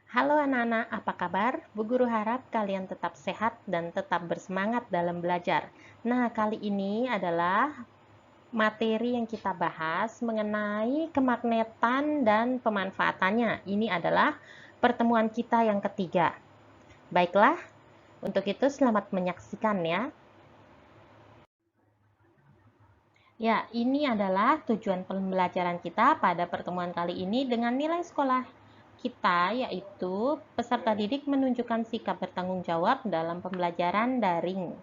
Halo anak-anak, apa kabar? Bu Guru harap kalian tetap sehat dan tetap bersemangat dalam belajar. Nah, kali ini adalah materi yang kita bahas mengenai kemagnetan dan pemanfaatannya. Ini adalah pertemuan kita yang ketiga. Baiklah, untuk itu selamat menyaksikan ya. Ya, ini adalah tujuan pembelajaran kita pada pertemuan kali ini dengan nilai sekolah kita, yaitu peserta didik menunjukkan sikap bertanggung jawab dalam pembelajaran daring.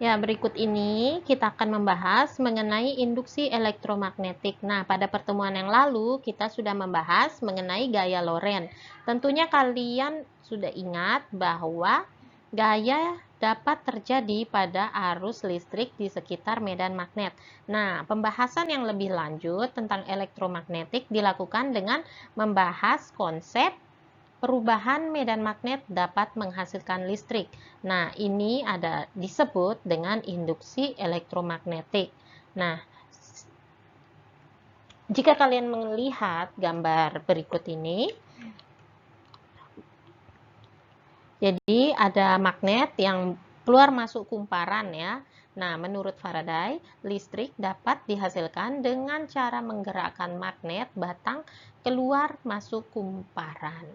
Ya, berikut ini kita akan membahas mengenai induksi elektromagnetik. Nah, pada pertemuan yang lalu kita sudah membahas mengenai gaya Lorentz. Tentunya kalian sudah ingat bahwa gaya dapat terjadi pada arus listrik di sekitar medan magnet. Nah, pembahasan yang lebih lanjut tentang elektromagnetik dilakukan dengan membahas konsep perubahan medan magnet dapat menghasilkan listrik. Nah, ini ada disebut dengan induksi elektromagnetik. Nah, jika kalian melihat gambar berikut ini, jadi ada magnet yang keluar masuk kumparan ya. Nah, menurut Faraday, listrik dapat dihasilkan dengan cara menggerakkan magnet batang keluar masuk kumparan.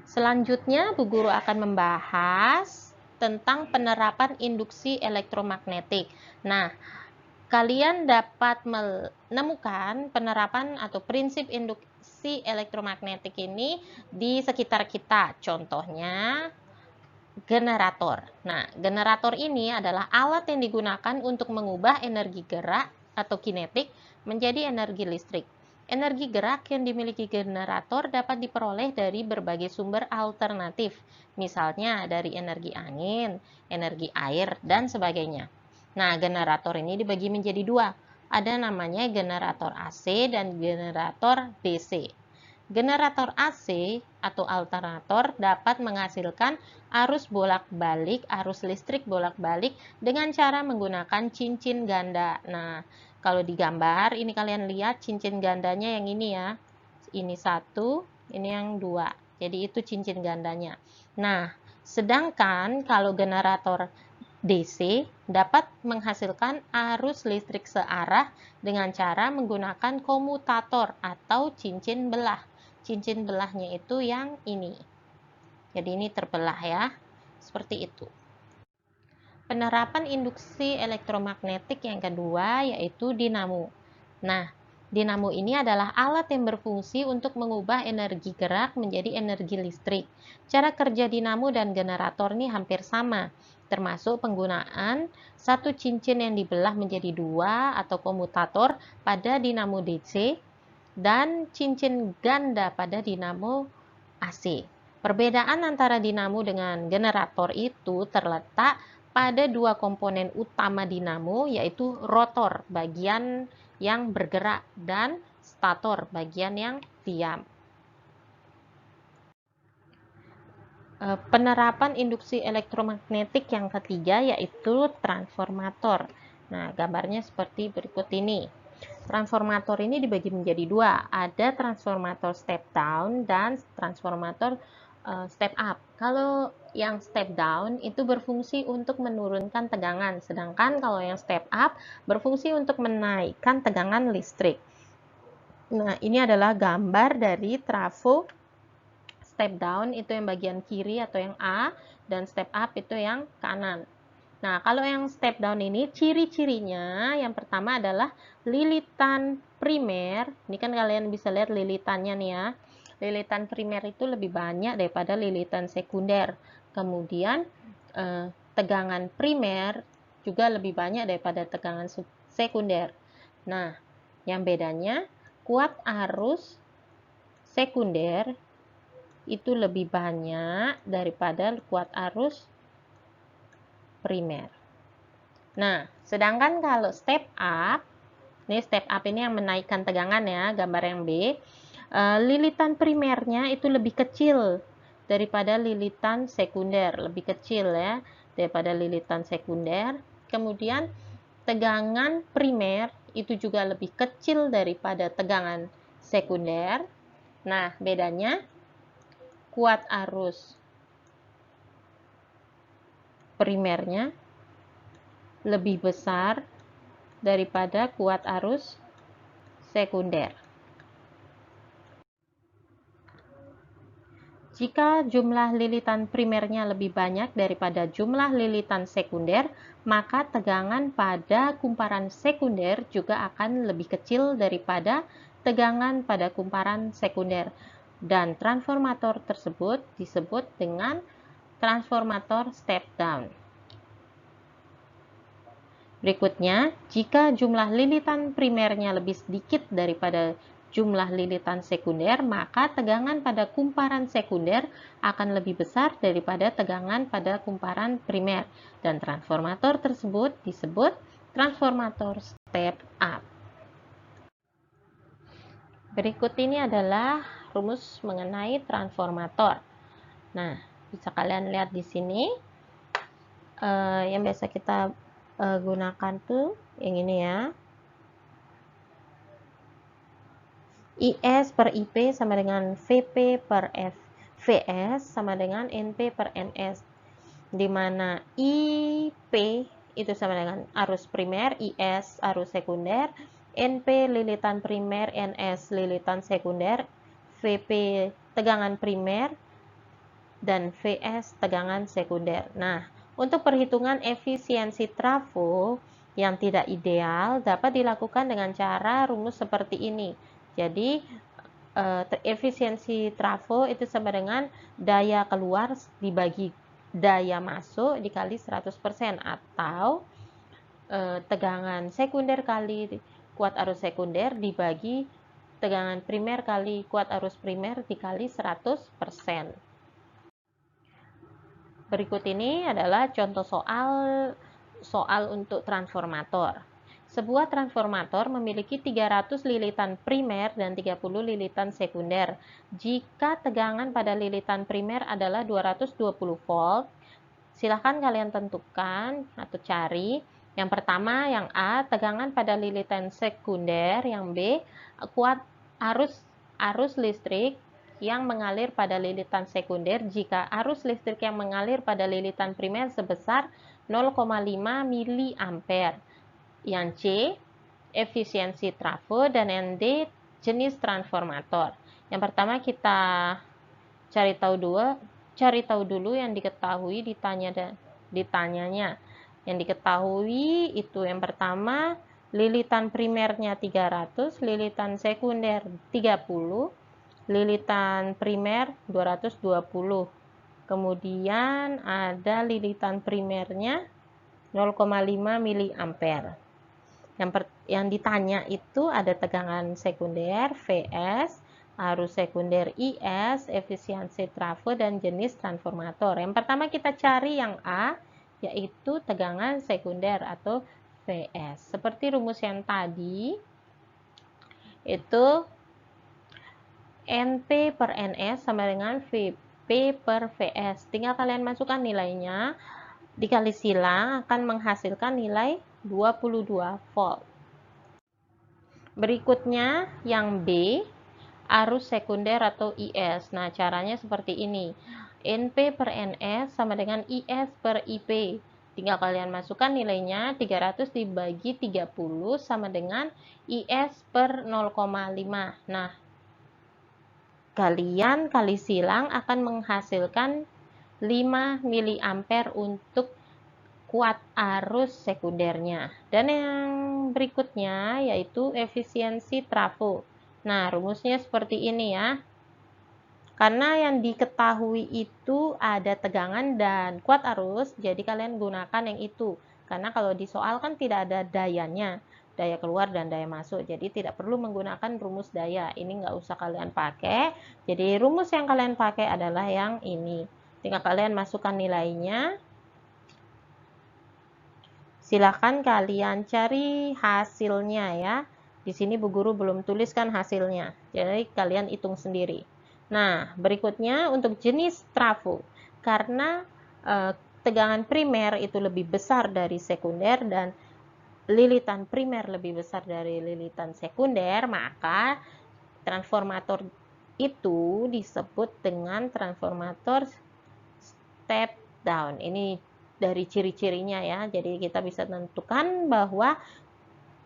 Selanjutnya, Bu Guru akan membahas tentang penerapan induksi elektromagnetik. Nah, kalian dapat menemukan penerapan atau prinsip induksi elektromagnetik ini di sekitar kita. Contohnya, generator. Nah, generator ini adalah alat yang digunakan untuk mengubah energi gerak atau kinetik menjadi energi listrik. Energi gerak yang dimiliki generator dapat diperoleh dari berbagai sumber alternatif, misalnya dari energi angin, energi air, dan sebagainya. Nah, generator ini dibagi menjadi dua. Ada namanya generator AC dan generator DC. Generator AC atau alternator dapat menghasilkan arus bolak-balik, arus listrik bolak-balik dengan cara menggunakan cincin ganda. Nah, kalau di gambar ini kalian lihat cincin gandanya yang ini ya. Ini satu, ini yang dua. Jadi itu cincin gandanya. Nah, sedangkan kalau generator DC dapat menghasilkan arus listrik searah dengan cara menggunakan komutator atau cincin belah. Cincin belahnya itu yang ini. Jadi ini terbelah ya. Seperti itu. Penerapan induksi elektromagnetik yang kedua yaitu dinamo. Nah, dinamo ini adalah alat yang berfungsi untuk mengubah energi gerak menjadi energi listrik. Cara kerja dinamo dan generator ini hampir sama, termasuk penggunaan satu cincin yang dibelah menjadi dua atau komutator pada dinamo DC dan cincin ganda pada dinamo AC. Perbedaan antara dinamo dengan generator itu terletak pada dua komponen utama dinamo, yaitu rotor bagian yang bergerak dan stator bagian yang diam. Penerapan induksi elektromagnetik yang ketiga yaitu transformator. Nah, gambarnya seperti berikut ini. Transformator ini dibagi menjadi dua, ada transformator step down dan transformator step up. Kalau yang step down itu berfungsi untuk menurunkan tegangan, sedangkan kalau yang step up berfungsi untuk menaikkan tegangan listrik. Nah, ini adalah gambar dari trafo step down itu yang bagian kiri atau yang A, dan step up itu yang kanan. Nah, kalau yang step down ini ciri-cirinya yang pertama adalah lilitan primer. Ini kan kalian bisa lihat lilitannya nih ya. Lilitan primer itu lebih banyak daripada lilitan sekunder. Kemudian tegangan primer juga lebih banyak daripada tegangan sekunder. Nah, yang bedanya kuat arus sekunder itu lebih banyak daripada kuat arus primer. Nah, sedangkan kalau step up, ini step up ini yang menaikkan tegangan ya, gambar yang B, lilitan primernya itu lebih kecil daripada lilitan sekunder, lebih kecil ya daripada lilitan sekunder. Kemudian tegangan primer itu juga lebih kecil daripada tegangan sekunder. Nah, bedanya kuat arus primernya lebih besar daripada kuat arus sekunder. Jika jumlah lilitan primernya lebih banyak daripada jumlah lilitan sekunder, maka tegangan pada kumparan sekunder juga akan lebih kecil daripada tegangan pada kumparan sekunder. Dan transformator tersebut disebut dengan transformator step down. Berikutnya, jika jumlah lilitan primernya lebih sedikit daripada jumlah lilitan sekunder, maka tegangan pada kumparan sekunder akan lebih besar daripada tegangan pada kumparan primer, dan transformator tersebut disebut transformator step up. Berikut ini adalah rumus mengenai transformator. Nah, bisa kalian lihat di sini. Yang biasa kita gunakan tuh yang ini ya. IS per IP sama dengan VP per VS sama dengan NP per NS, di mana IP itu sama dengan arus primer, IS arus sekunder, NP lilitan primer, NS lilitan sekunder, VP tegangan primer, dan VS tegangan sekunder. Nah, untuk perhitungan efisiensi trafo yang tidak ideal dapat dilakukan dengan cara rumus seperti ini. Jadi, efisiensi trafo itu sama dengan daya keluar dibagi daya masuk dikali 100%, atau tegangan sekunder kali kuat arus sekunder dibagi tegangan primer kali kuat arus primer dikali 100%. Berikut ini adalah contoh soal untuk transformator. Sebuah transformator memiliki 300 lilitan primer dan 30 lilitan sekunder. Jika tegangan pada lilitan primer adalah 220 volt, silahkan kalian tentukan atau cari. Yang pertama, yang A, tegangan pada lilitan sekunder. Yang B, kuat arus listrik yang mengalir pada lilitan sekunder jika arus listrik yang mengalir pada lilitan primer sebesar 0,5 mA. Yang C, efisiensi trafo, dan yang D, jenis transformator. Yang pertama kita cari tahu dulu yang diketahui ditanyanya. Yang diketahui itu yang pertama, lilitan primernya 300, lilitan sekunder 30, lilitan primer 220. Kemudian ada lilitan primernya 0,5 mA. Yang ditanya itu ada tegangan sekunder VS, arus sekunder IS, efisiensi trafo, dan jenis transformator. Yang pertama kita cari yang A, yaitu tegangan sekunder atau VS. Seperti rumus yang tadi, itu NP per NS sama dengan VP per VS. Tinggal kalian masukkan nilainya, dikali silang akan menghasilkan nilai 22 volt. Berikutnya yang B, arus sekunder atau IS. Nah, caranya seperti ini. NP per NS sama dengan IS per IP. Tinggal kalian masukkan nilainya, 300 dibagi 30 sama dengan IS per 0,5. Nah, kalian kali silang akan menghasilkan 5 mA untuk kuat arus sekundernya. Dan yang berikutnya yaitu efisiensi trafo. Nah, rumusnya seperti ini ya. Karena yang diketahui itu ada tegangan dan kuat arus, jadi kalian gunakan yang itu. Karena kalau di soal kan tidak ada dayanya, daya keluar dan daya masuk. Jadi tidak perlu menggunakan rumus daya. Ini nggak usah kalian pakai. Jadi rumus yang kalian pakai adalah yang ini. Tinggal kalian masukkan nilainya. Silakan kalian cari hasilnya ya. Di sini Bu Guru belum tuliskan hasilnya. Jadi kalian hitung sendiri. Nah, berikutnya untuk jenis trafo. Karena tegangan primer itu lebih besar dari sekunder dan lilitan primer lebih besar dari lilitan sekunder, maka transformator itu disebut dengan transformator step down. Ini dari ciri-cirinya ya. Jadi kita bisa tentukan bahwa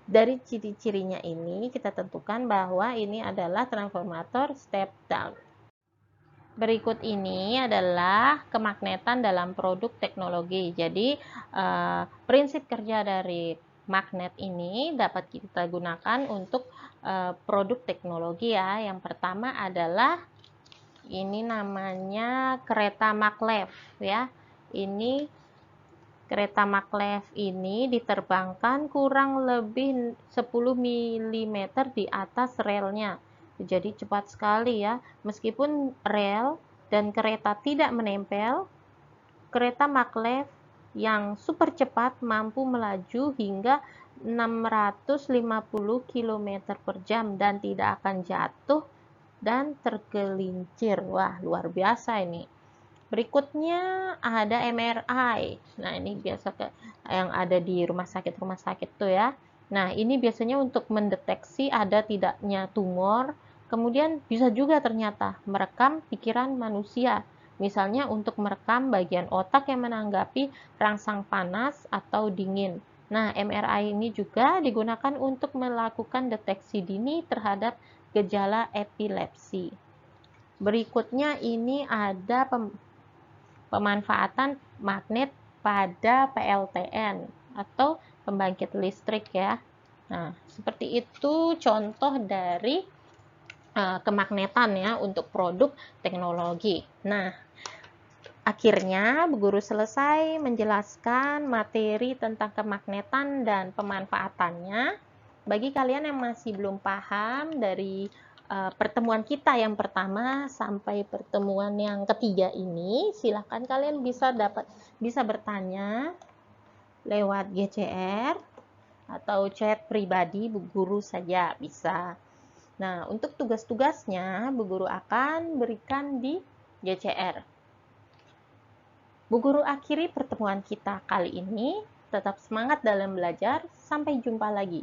dari ciri-cirinya ini kita tentukan bahwa ini adalah transformator step down. Berikut ini adalah kemagnetan dalam produk teknologi. Jadi, prinsip kerja dari magnet ini dapat kita gunakan untuk produk teknologi ya. Yang pertama adalah ini namanya kereta maglev ya. Ini kereta maglev ini diterbangkan kurang lebih 10 mm di atas relnya. Jadi cepat sekali ya. Meskipun rel dan kereta tidak menempel, kereta maglev yang super cepat mampu melaju hingga 650 km per jam dan tidak akan jatuh dan tergelincir. Wah, luar biasa ini. Berikutnya ada MRI. Nah, ini biasa yang ada di rumah sakit tuh ya. Nah, ini biasanya untuk mendeteksi ada tidaknya tumor. Kemudian bisa juga ternyata merekam pikiran manusia. Misalnya untuk merekam bagian otak yang menanggapi rangsang panas atau dingin. Nah, MRI ini juga digunakan untuk melakukan deteksi dini terhadap gejala epilepsi. Berikutnya ini ada pemanfaatan magnet pada PLTN atau pembangkit listrik ya. Nah, seperti itu contoh dari kemagnetan ya untuk produk teknologi. Nah, akhirnya Bu Guru selesai menjelaskan materi tentang kemagnetan dan pemanfaatannya. Bagi kalian yang masih belum paham dari pertemuan kita yang pertama sampai pertemuan yang ketiga ini, silahkan kalian bisa bertanya lewat GCR atau chat pribadi Bu Guru saja bisa. Nah, untuk tugas-tugasnya Bu Guru akan berikan di GCR. Bu Guru akhiri pertemuan kita kali ini. Tetap semangat dalam belajar. Sampai jumpa lagi.